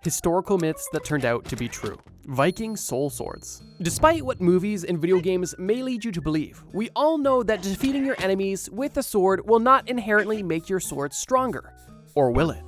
Historical myths that turned out to be true. Viking soul swords. Despite what movies and video games may lead you to believe, we all know that defeating your enemies with a sword will not inherently make your sword stronger. Or will it?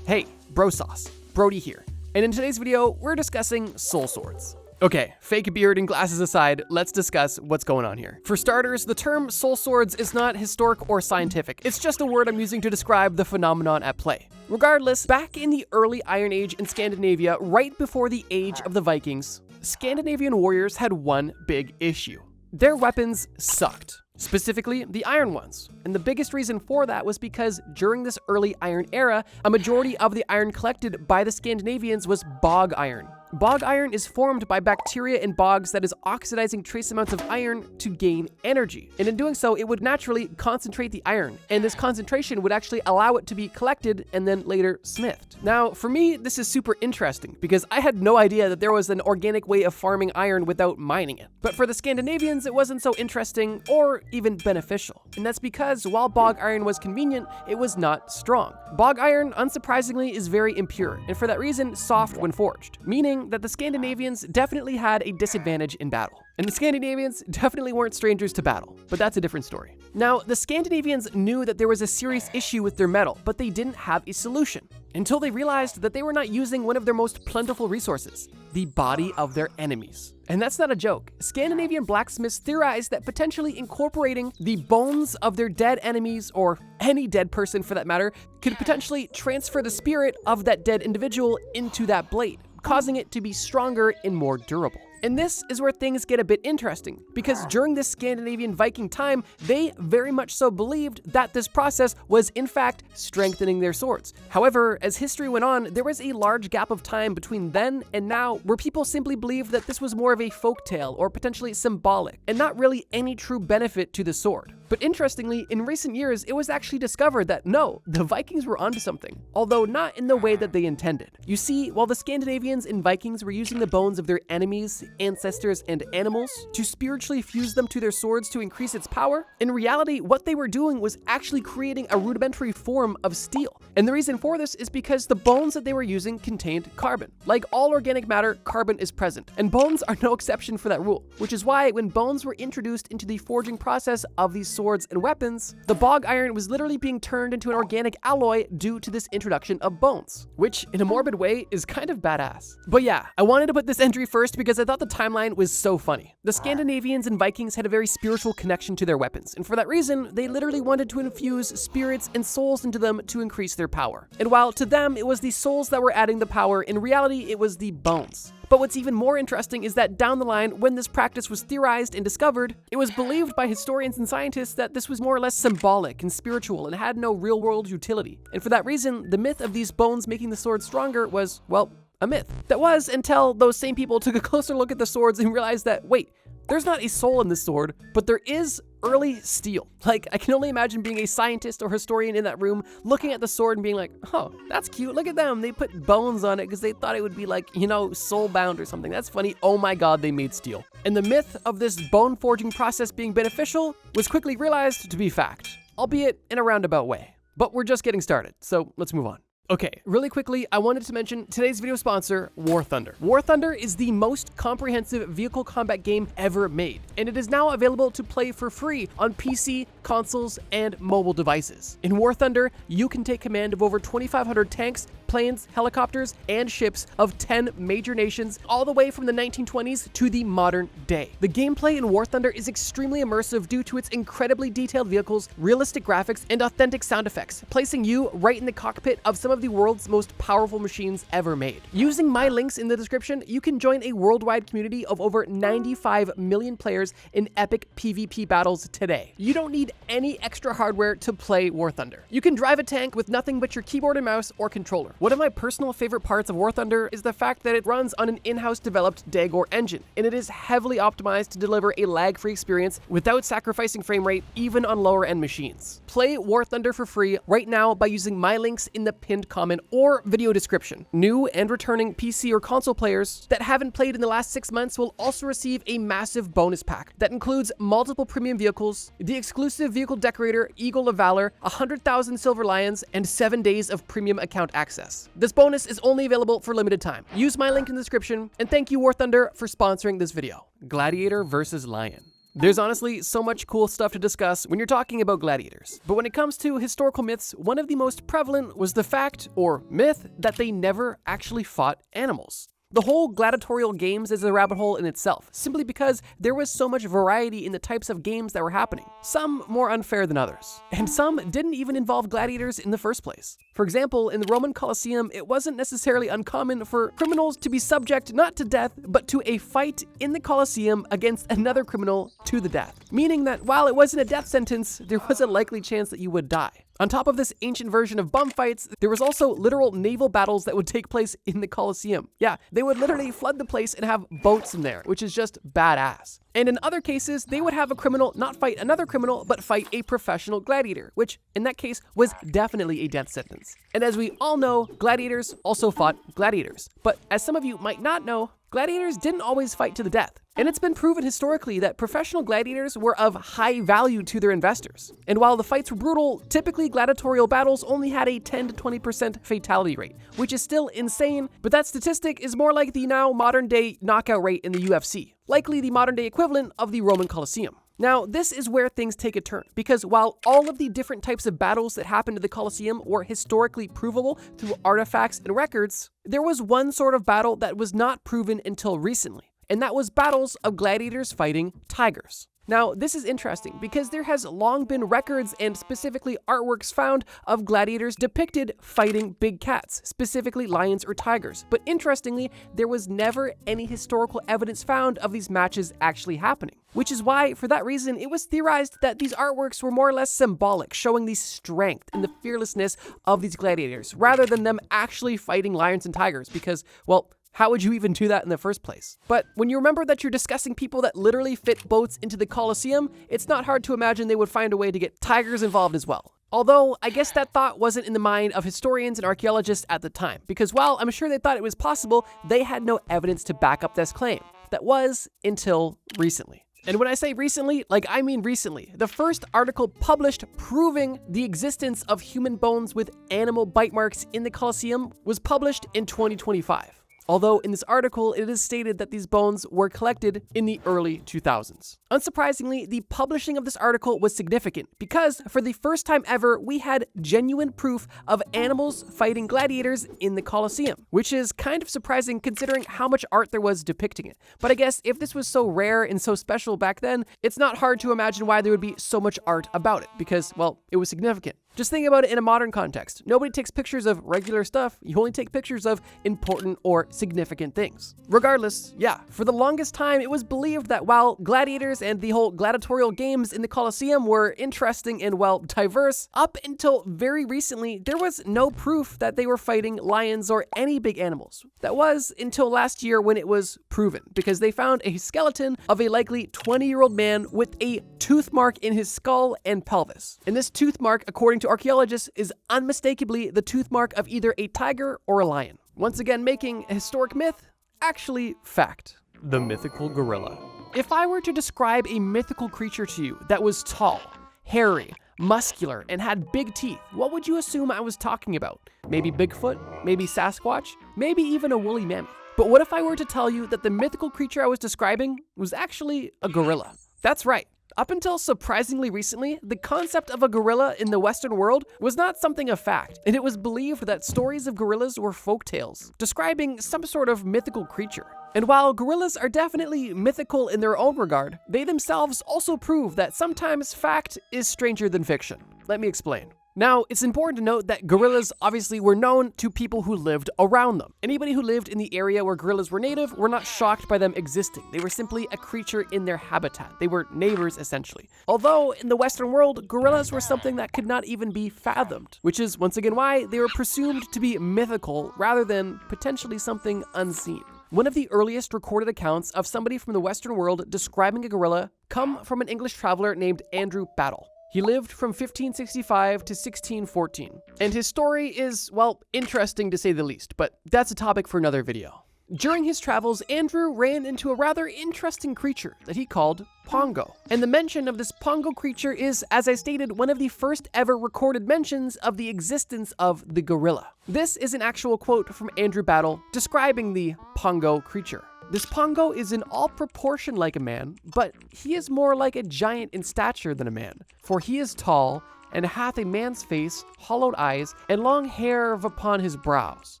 Hey, bro sauce, Brody here, and in today's video, we're discussing soul swords. Okay, fake beard and glasses aside, let's discuss what's going on here. For starters, the term soul swords is not historic or scientific. It's just a word I'm using to describe the phenomenon at play. Regardless, back in the early Iron Age in Scandinavia, right before the age of the Vikings, Scandinavian warriors had one big issue. Their weapons sucked. Specifically, the iron ones. And the biggest reason for that was because during this early iron era, a majority of the iron collected by the Scandinavians was bog iron. Bog iron is formed by bacteria in bogs that is oxidizing trace amounts of iron to gain energy. And in doing so, it would naturally concentrate the iron. And this concentration would actually allow it to be collected and then later smithed. Now, for me, this is super interesting because I had no idea that there was an organic way of farming iron without mining it. But for the Scandinavians, it wasn't so interesting or even beneficial. And that's because while bog iron was convenient, it was not strong. Bog iron, unsurprisingly, is very impure, and for that reason, soft when forged, meaning that the Scandinavians definitely had a disadvantage in battle. And the Scandinavians definitely weren't strangers to battle, but that's a different story. Now, the Scandinavians knew that there was a serious issue with their metal, but they didn't have a solution until they realized that they were not using one of their most plentiful resources, the body of their enemies. And that's not a joke. Scandinavian blacksmiths theorized that potentially incorporating the bones of their dead enemies, or any dead person for that matter, could potentially transfer the spirit of that dead individual into that blade, causing it to be stronger and more durable. And this is where things get a bit interesting, because during this Scandinavian Viking time, they very much so believed that this process was in fact strengthening their swords. However, as history went on, there was a large gap of time between then and now where people simply believed that this was more of a folktale or potentially symbolic, and not really any true benefit to the sword. But interestingly, in recent years, it was actually discovered that no, the Vikings were onto something, although not in the way that they intended. You see, while the Scandinavians and Vikings were using the bones of their enemies, ancestors, and animals to spiritually fuse them to their swords to increase its power, in reality, what they were doing was actually creating a rudimentary form of steel. And the reason for this is because the bones that they were using contained carbon. Like all organic matter, carbon is present, and bones are no exception for that rule, which is why when bones were introduced into the forging process of these swords and weapons, the bog iron was literally being turned into an organic alloy due to this introduction of bones, which in a morbid way is kind of badass. But yeah, I wanted to put this entry first because I thought the timeline was so funny. The Scandinavians and Vikings had a very spiritual connection to their weapons, and for that reason, they literally wanted to infuse spirits and souls into them to increase their power. And while to them it was the souls that were adding the power, in reality it was the bones. But what's even more interesting is that down the line, when this practice was theorized and discovered, it was believed by historians and scientists that this was more or less symbolic and spiritual and had no real-world utility. And for that reason, the myth of these bones making the sword stronger was, well, a myth. That was until those same people took a closer look at the swords and realized that, wait, there's not a soul in this sword, but there is early steel. Like, I can only imagine being a scientist or historian in that room, looking at the sword and being like, oh, that's cute, look at them. They put bones on it because they thought it would be like, you know, soul bound or something. That's funny. Oh my God, they made steel. And the myth of this bone forging process being beneficial was quickly realized to be fact, albeit in a roundabout way. But we're just getting started, so let's move on. Okay, really quickly, I wanted to mention today's video sponsor, WarThunder. WarThunder is the most comprehensive vehicle combat game ever made, and it is now available to play for free on PC, consoles, and mobile devices. In WarThunder, you can take command of over 2,500 tanks, planes, helicopters, and ships of 10 major nations, all the way from the 1920s to the modern day. The gameplay in WarThunder is extremely immersive due to its incredibly detailed vehicles, realistic graphics, and authentic sound effects, placing you right in the cockpit of some of the world's most powerful machines ever made. Using my links in the description, you can join a worldwide community of over 95 million players in epic PvP battles today. You don't need any extra hardware to play WarThunder. You can drive a tank with nothing but your keyboard and mouse or controller. One of my personal favorite parts of WarThunder is the fact that it runs on an in-house developed Dagor engine, and it is heavily optimized to deliver a lag-free experience without sacrificing frame rate even on lower-end machines. Play WarThunder for free right now by using my links in the pinned comment or video description. New and returning PC or console players that haven't played in the last 6 months will also receive a massive bonus pack that includes multiple premium vehicles, the exclusive exclusive vehicle decorator, Eagle of Valor, 100,000 silver lions, and 7 days of premium account access. This bonus is only available for limited time. Use my link in the description, and thank you WarThunder for sponsoring this video. Gladiator versus Lion. There's honestly so much cool stuff to discuss when you're talking about gladiators. But when it comes to historical myths, one of the most prevalent was the fact, or myth, that they never actually fought animals. The whole gladiatorial games is a rabbit hole in itself, simply because there was so much variety in the types of games that were happening, some more unfair than others, and some didn't even involve gladiators in the first place. For example, in the Roman Colosseum, it wasn't necessarily uncommon for criminals to be subject not to death, but to a fight in the Colosseum against another criminal to the death, meaning that while it wasn't a death sentence, there was a likely chance that you would die. On top of this ancient version of bum fights, there was also literal naval battles that would take place in the Colosseum. Yeah, they would literally flood the place and have boats in there, which is just badass. And in other cases, they would have a criminal not fight another criminal, but fight a professional gladiator, which in that case was definitely a death sentence. And as we all know, gladiators also fought gladiators. But as some of you might not know, gladiators didn't always fight to the death. And it's been proven historically that professional gladiators were of high value to their investors. And while the fights were brutal, typically gladiatorial battles only had a 10 to 20% fatality rate, which is still insane, but that statistic is more like the now modern day knockout rate in the UFC, likely the modern day equivalent of the Roman Colosseum. Now, this is where things take a turn, because while all of the different types of battles that happened to the Colosseum were historically provable through artifacts and records, there was one sort of battle that was not proven until recently, and that was battles of gladiators fighting tigers. Now, this is interesting because there has long been records and specifically artworks found of gladiators depicted fighting big cats, specifically lions or tigers. But interestingly, there was never any historical evidence found of these matches actually happening. Which is why, for that reason, it was theorized that these artworks were more or less symbolic, showing the strength and the fearlessness of these gladiators, rather than them actually fighting lions and tigers, because, well, how would you even do that in the first place? But when you remember that you're discussing people that literally fit boats into the Colosseum, it's not hard to imagine they would find a way to get tigers involved as well. Although, I guess that thought wasn't in the mind of historians and archaeologists at the time, because while I'm sure they thought it was possible, they had no evidence to back up this claim. That was until recently. And when I say recently, I mean recently. The first article published proving the existence of human bones with animal bite marks in the Colosseum was published in 2025. Although in this article, it is stated that these bones were collected in the early 2000s. Unsurprisingly, the publishing of this article was significant because for the first time ever, we had genuine proof of animals fighting gladiators in the Colosseum, which is kind of surprising considering how much art there was depicting it. But I guess if this was so rare and so special back then, it's not hard to imagine why there would be so much art about it because, well, it was significant. Just think about it in a modern context. Nobody takes pictures of regular stuff. You only take pictures of important or significant things. Regardless, yeah, for the longest time, it was believed that while gladiators and the whole gladiatorial games in the Colosseum were interesting and, well, diverse, up until very recently, there was no proof that they were fighting lions or any big animals. That was until last year when it was proven, because they found a skeleton of a likely 20-year-old man with a tooth mark in his skull and pelvis. And this tooth mark, according to archaeologists, is unmistakably the tooth mark of either a tiger or a lion. Once again, making a historic myth actually fact. The mythical gorilla. If I were to describe a mythical creature to you that was tall, hairy, muscular, and had big teeth, what would you assume I was talking about? Maybe Bigfoot? Maybe Sasquatch? Maybe even a woolly mammoth? But what if I were to tell you that the mythical creature I was describing was actually a gorilla? That's right. Up until surprisingly recently, the concept of a gorilla in the Western world was not something of fact, and it was believed that stories of gorillas were folktales, describing some sort of mythical creature. And while gorillas are definitely mythical in their own regard, they themselves also prove that sometimes fact is stranger than fiction. Let me explain. Now, it's important to note that gorillas obviously were known to people who lived around them. Anybody who lived in the area where gorillas were native were not shocked by them existing. They were simply a creature in their habitat. They were neighbors, essentially. Although, in the Western world, gorillas were something that could not even be fathomed, which is once again why they were presumed to be mythical rather than potentially something unseen. One of the earliest recorded accounts of somebody from the Western world describing a gorilla come from an English traveler named Andrew Battle. He lived from 1565 to 1614, and his story is, well, interesting to say the least, but that's a topic for another video. During his travels, Andrew ran into a rather interesting creature that he called Pongo. And the mention of this Pongo creature is, as I stated, one of the first ever recorded mentions of the existence of the gorilla. This is an actual quote from Andrew Battle describing the Pongo creature. This Pongo is in all proportion like a man, but he is more like a giant in stature than a man, for he is tall, and hath a man's face, hollowed eyes, and long hair upon his brows.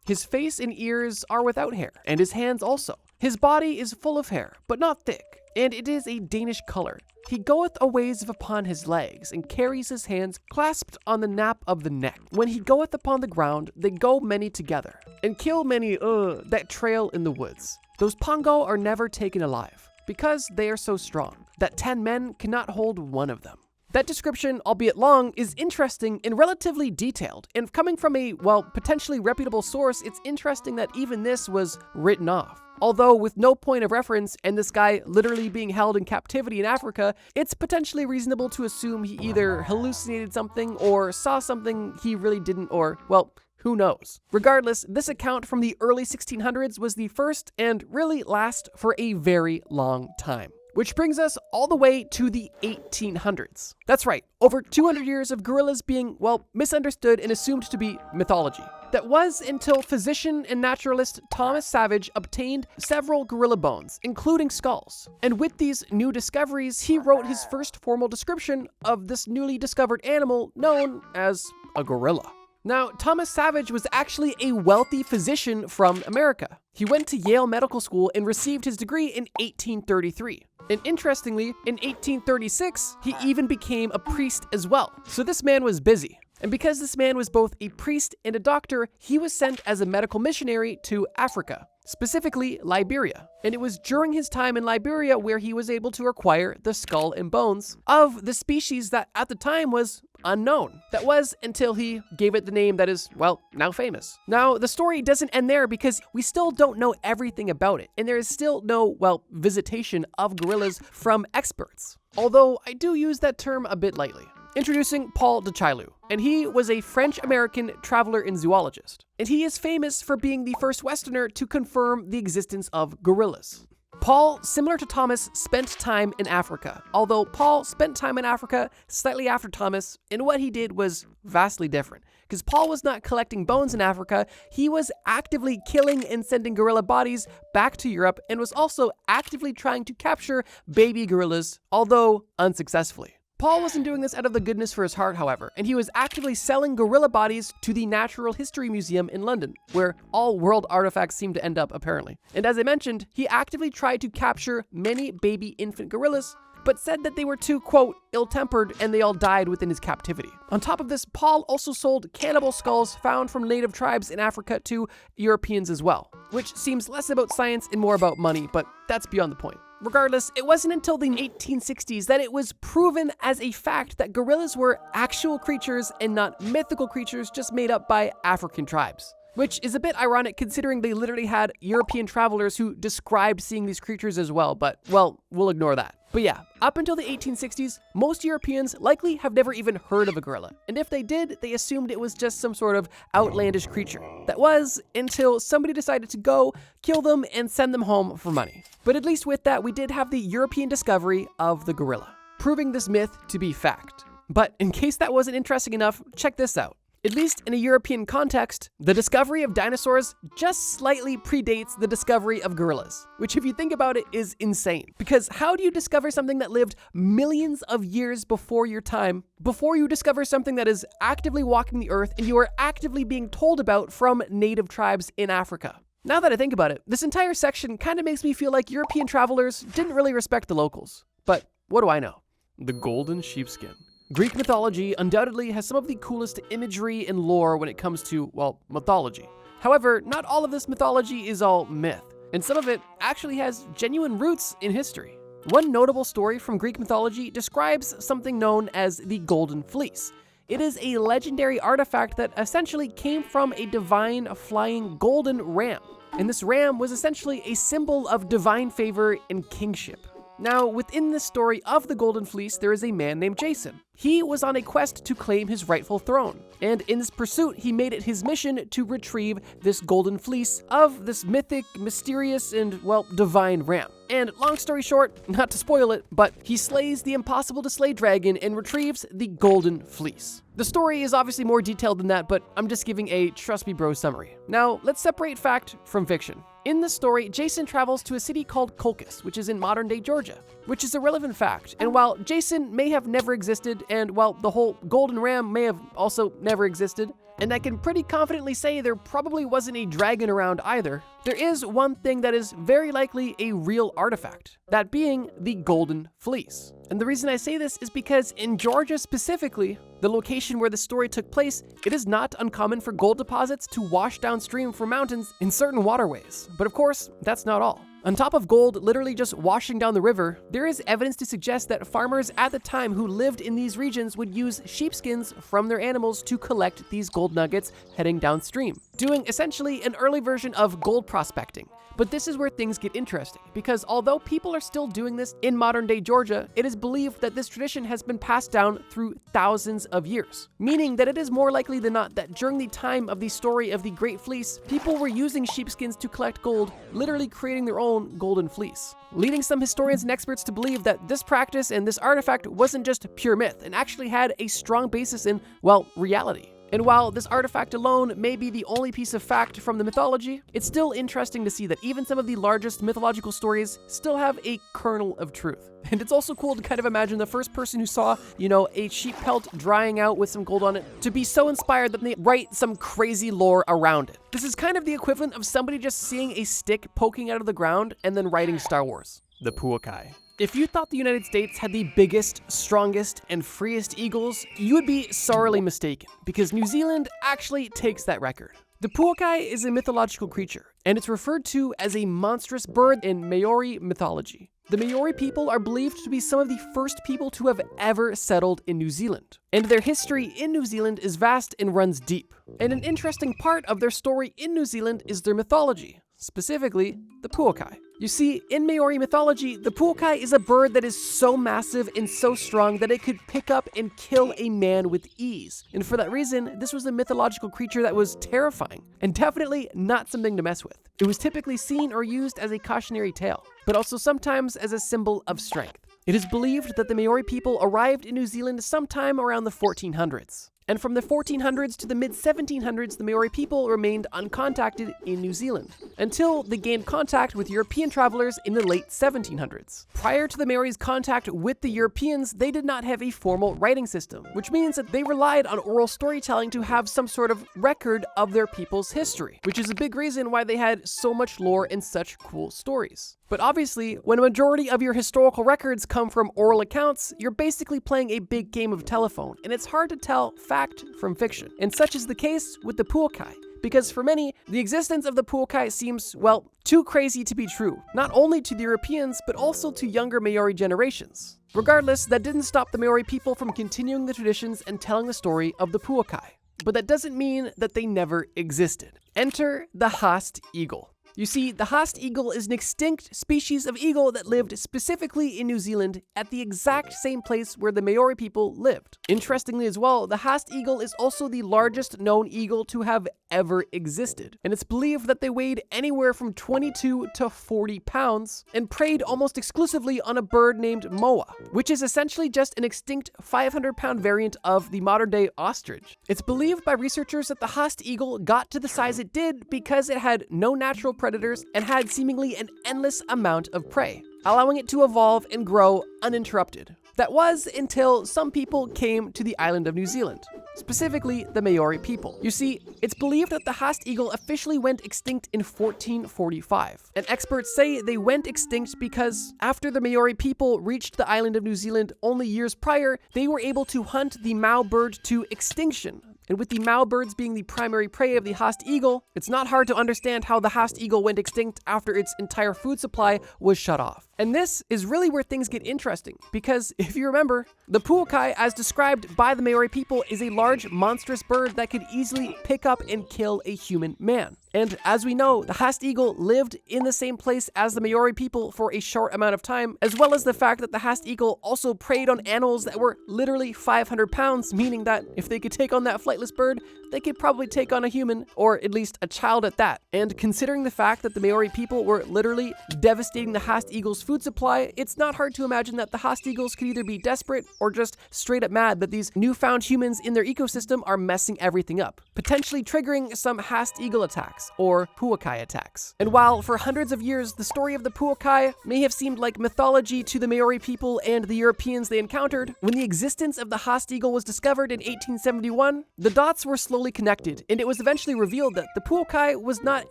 His face and ears are without hair, and his hands also. His body is full of hair, but not thick, and it is a Danish color. He goeth a ways upon his legs, and carries his hands clasped on the nap of the neck. When he goeth upon the ground, they go many together, and kill many that trail in the woods. Those Pongo are never taken alive, because they are so strong, that 10 men cannot hold one of them. That description, albeit long, is interesting and relatively detailed, and coming from a, well, potentially reputable source, it's interesting that even this was written off. Although with no point of reference and this guy literally being held in captivity in Africa, it's potentially reasonable to assume he either hallucinated something or saw something he really didn't, or, well, who knows? Regardless, this account from the early 1600s was the first and really last for a very long time. Which brings us all the way to the 1800s. That's right, over 200 years of gorillas being, well, misunderstood and assumed to be mythology. That was until physician and naturalist Thomas Savage obtained several gorilla bones, including skulls. And with these new discoveries, he wrote his first formal description of this newly discovered animal known as a gorilla. Now, Thomas Savage was actually a wealthy physician from America. He went to Yale Medical School and received his degree in 1833. And interestingly, in 1836, he even became a priest as well. So this man was busy. And because this man was both a priest and a doctor, he was sent as a medical missionary to Africa, specifically Liberia. And it was during his time in Liberia where he was able to acquire the skull and bones of the species that at the time was unknown. That was until he gave it the name that is, well, now famous. Now, the story doesn't end there because we still don't know everything about it, and there is still no, well, visitation of gorillas from experts. Although I do use that term a bit lightly. Introducing Paul de Chaillu, and he was a French-American traveler and zoologist. And he is famous for being the first Westerner to confirm the existence of gorillas. Paul, similar to Thomas, spent time in Africa, although Paul spent time in Africa slightly after Thomas, and what he did was vastly different. Because Paul was not collecting bones in Africa, he was actively killing and sending gorilla bodies back to Europe, and was also actively trying to capture baby gorillas, although unsuccessfully. Paul wasn't doing this out of the goodness for his heart, however, and he was actively selling gorilla bodies to the Natural History Museum in London, where all world artifacts seem to end up, apparently. And as I mentioned, he actively tried to capture many baby infant gorillas, but said that they were too, quote, ill-tempered and they all died within his captivity. On top of this, Paul also sold cannibal skulls found from native tribes in Africa to Europeans as well, which seems less about science and more about money, but that's beyond the point. Regardless, it wasn't until the 1860s that it was proven as a fact that gorillas were actual creatures and not mythical creatures just made up by African tribes. Which is a bit ironic considering they literally had European travelers who described seeing these creatures as well, but, well, we'll ignore that. But yeah, up until the 1860s, most Europeans likely have never even heard of a gorilla. And if they did, they assumed it was just some sort of outlandish creature. That was until somebody decided to go, kill them, and send them home for money. But at least with that, we did have the European discovery of the gorilla, proving this myth to be fact. But in case that wasn't interesting enough, check this out. At least in a European context, the discovery of dinosaurs just slightly predates the discovery of gorillas, which if you think about it is insane. Because how do you discover something that lived millions of years before your time, before you discover something that is actively walking the earth and you are actively being told about from native tribes in Africa? Now that I think about it, this entire section kind of makes me feel like European travelers didn't really respect the locals. But what do I know? The golden sheepskin. Greek mythology undoubtedly has some of the coolest imagery and lore when it comes to, well, mythology. However, not all of this mythology is all myth, and some of it actually has genuine roots in history. One notable story from Greek mythology describes something known as the Golden Fleece. It is a legendary artifact that essentially came from a divine flying golden ram, and this ram was essentially a symbol of divine favor and kingship. Now, within this story of the Golden Fleece, there is a man named Jason. He was on a quest to claim his rightful throne, and in this pursuit, he made it his mission to retrieve this Golden Fleece of this mythic, mysterious, and, well, divine ram. And long story short, not to spoil it, but he slays the impossible to slay dragon and retrieves the Golden Fleece. The story is obviously more detailed than that, but I'm just giving a trust me bro summary. Now, let's separate fact from fiction. In this story, Jason travels to a city called Colchis, which is in modern-day Georgia, which is a relevant fact. And while Jason may have never existed, and while the whole golden ram may have also never existed, and I can pretty confidently say there probably wasn't a dragon around either, there is one thing that is very likely a real artifact, that being the Golden Fleece. And the reason I say this is because in Georgia specifically, the location where the story took place, it is not uncommon for gold deposits to wash downstream from mountains in certain waterways. But of course, that's not all. On top of gold literally just washing down the river, there is evidence to suggest that farmers at the time who lived in these regions would use sheepskins from their animals to collect these gold nuggets heading downstream, doing essentially an early version of gold prospecting. But this is where things get interesting, because although people are still doing this in modern-day Georgia, it is believed that this tradition has been passed down through thousands of years, meaning that it is more likely than not that during the time of the story of the Great Fleece, people were using sheepskins to collect gold, literally creating their own Golden Fleece, leading some historians and experts to believe that this practice and this artifact wasn't just pure myth and actually had a strong basis in, well, reality. And while this artifact alone may be the only piece of fact from the mythology, it's still interesting to see that even some of the largest mythological stories still have a kernel of truth. And it's also cool to kind of imagine the first person who saw, a sheep pelt drying out with some gold on it to be so inspired that they write some crazy lore around it. This is kind of the equivalent of somebody just seeing a stick poking out of the ground and then writing Star Wars. The Poukai. If you thought the United States had the biggest, strongest, and freest eagles, you would be sorely mistaken, because New Zealand actually takes that record. The Poukai is a mythological creature, and it's referred to as a monstrous bird in Maori mythology. The Maori people are believed to be some of the first people to have ever settled in New Zealand, and their history in New Zealand is vast and runs deep. And an interesting part of their story in New Zealand is their mythology, specifically the Poukai. You see, in Maori mythology, the Poukai is a bird that is so massive and so strong that it could pick up and kill a man with ease. And for that reason, this was a mythological creature that was terrifying, and definitely not something to mess with. It was typically seen or used as a cautionary tale, but also sometimes as a symbol of strength. It is believed that the Maori people arrived in New Zealand sometime around the 1400s. And from the 1400s to the mid-1700s, the Maori people remained uncontacted in New Zealand, until they gained contact with European travelers in the late 1700s. Prior to the Maori's contact with the Europeans, they did not have a formal writing system, which means that they relied on oral storytelling to have some sort of record of their people's history, which is a big reason why they had so much lore and such cool stories. But obviously, when a majority of your historical records come from oral accounts, you're basically playing a big game of telephone, and it's hard to tell fact from fiction. And such is the case with the Poukai, because for many, the existence of the Poukai seems, well, too crazy to be true, not only to the Europeans, but also to younger Maori generations. Regardless, that didn't stop the Maori people from continuing the traditions and telling the story of the Poukai. But that doesn't mean that they never existed. Enter the Haast eagle. You see, the Haast eagle is an extinct species of eagle that lived specifically in New Zealand at the exact same place where the Maori people lived. Interestingly as well, the Haast eagle is also the largest known eagle to have ever existed, and it's believed that they weighed anywhere from 22 to 40 pounds and preyed almost exclusively on a bird named moa, which is essentially just an extinct 500-pound variant of the modern-day ostrich. It's believed by researchers that the Haast eagle got to the size it did because it had no natural predators and had seemingly an endless amount of prey, allowing it to evolve and grow uninterrupted. That was until some people came to the island of New Zealand, specifically the Maori people. You see, it's believed that the Haast eagle officially went extinct in 1445, and experts say they went extinct because after the Maori people reached the island of New Zealand only years prior, they were able to hunt the Mau bird to extinction. And with the Mau birds being the primary prey of the Haast eagle, it's not hard to understand how the Haast eagle went extinct after its entire food supply was shut off. And this is really where things get interesting, because if you remember, the Poukai, as described by the Maori people, is a large, monstrous bird that could easily pick up and kill a human man. And as we know, the Haast eagle lived in the same place as the Maori people for a short amount of time, as well as the fact that the Haast eagle also preyed on animals that were literally 500 pounds, meaning that if they could take on that flightless bird, they could probably take on a human, or at least a child at that. And considering the fact that the Maori people were literally devastating the Haast eagle's food supply, it's not hard to imagine that the Haast eagles could either be desperate or just straight up mad that these newfound humans in their ecosystem are messing everything up, potentially triggering some Haast eagle attacks, or Poukai attacks. And while for hundreds of years the story of the Poukai may have seemed like mythology to the Maori people and the Europeans they encountered, when the existence of the Haast eagle was discovered in 1871, the dots were slowly connected, and it was eventually revealed that the Poukai was not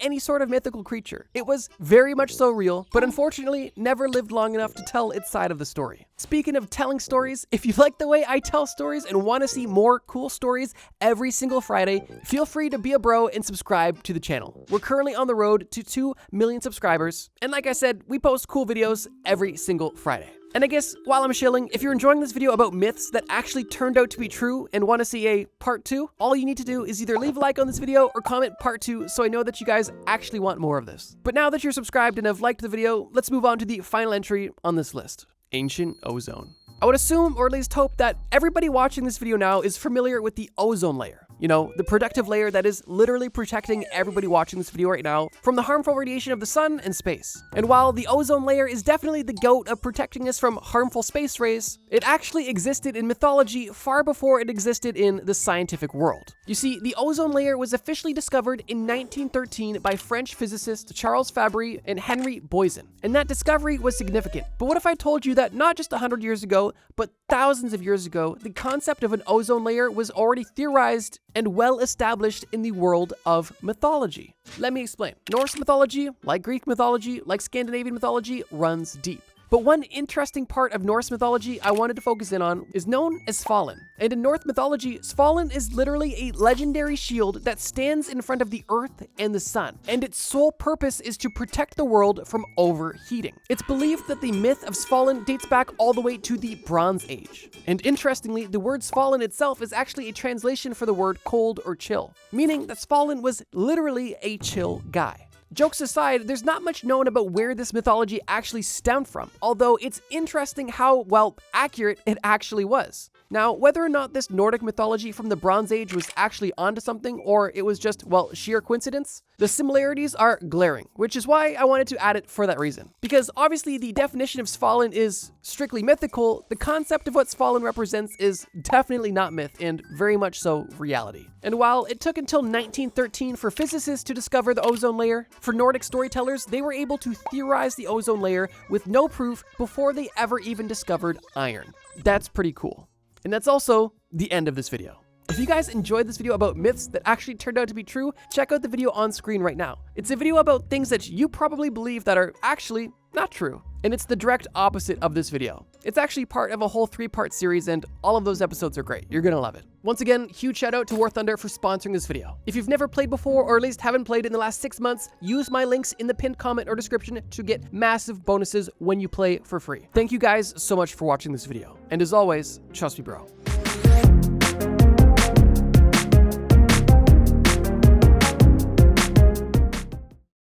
any sort of mythical creature. It was very much so real, but unfortunately never lived long enough to tell its side of the story. Speaking of telling stories, if you like the way I tell stories and want to see more cool stories every single Friday, feel free to be a bro and subscribe to the channel. We're currently on the road to 2 million subscribers, and like I said, we post cool videos every single Friday. And I guess while I'm shilling, if you're enjoying this video about myths that actually turned out to be true and want to see a part 2, all you need to do is either leave a like on this video or comment part 2 so I know that you guys actually want more of this. But now that you're subscribed and have liked the video, let's move on to the final entry on this list. Ancient ozone. I would assume, or at least hope, that everybody watching this video now is familiar with the ozone layer. You know, the protective layer that is literally protecting everybody watching this video right now from the harmful radiation of the sun and space. And while the ozone layer is definitely the GOAT of protecting us from harmful space rays, it actually existed in mythology far before it existed in the scientific world. You see, the ozone layer was officially discovered in 1913 by French physicists Charles Fabry and Henry Boysen, and that discovery was significant. But what if I told you that not just 100 years ago, but thousands of years ago, the concept of an ozone layer was already theorized and well established in the world of mythology? Let me explain. Norse mythology, like Greek mythology, like Scandinavian mythology, runs deep. But one interesting part of Norse mythology I wanted to focus in on is known as Svalinn. And in Norse mythology, Svalinn is literally a legendary shield that stands in front of the earth and the sun, and its sole purpose is to protect the world from overheating. It's believed that the myth of Svalinn dates back all the way to the Bronze Age. And interestingly, the word Svalinn itself is actually a translation for the word cold or chill, meaning that Svalinn was literally a chill guy. Jokes aside, there's not much known about where this mythology actually stemmed from, although it's interesting how, well, accurate it actually was. Now, whether or not this Nordic mythology from the Bronze Age was actually onto something, or it was just, well, sheer coincidence, the similarities are glaring, which is why I wanted to add it for that reason. Because obviously the definition of Svalinn is strictly mythical, the concept of what Svalinn represents is definitely not myth and very much so reality. And while it took until 1913 for physicists to discover the ozone layer, for Nordic storytellers, they were able to theorize the ozone layer with no proof before they ever even discovered iron. That's pretty cool. And that's also the end of this video. If you guys enjoyed this video about myths that actually turned out to be true, check out the video on screen right now. It's a video about things that you probably believe that are actually not true. And it's the direct opposite of this video. It's actually part of a whole 3-part series, and all of those episodes are great. You're gonna love it. Once again, huge shout out to WarThunder for sponsoring this video. If you've never played before, or at least haven't played in the last 6 months, use my links in the pinned comment or description to get massive bonuses when you play for free. Thank you guys so much for watching this video. And as always, trust me, bro.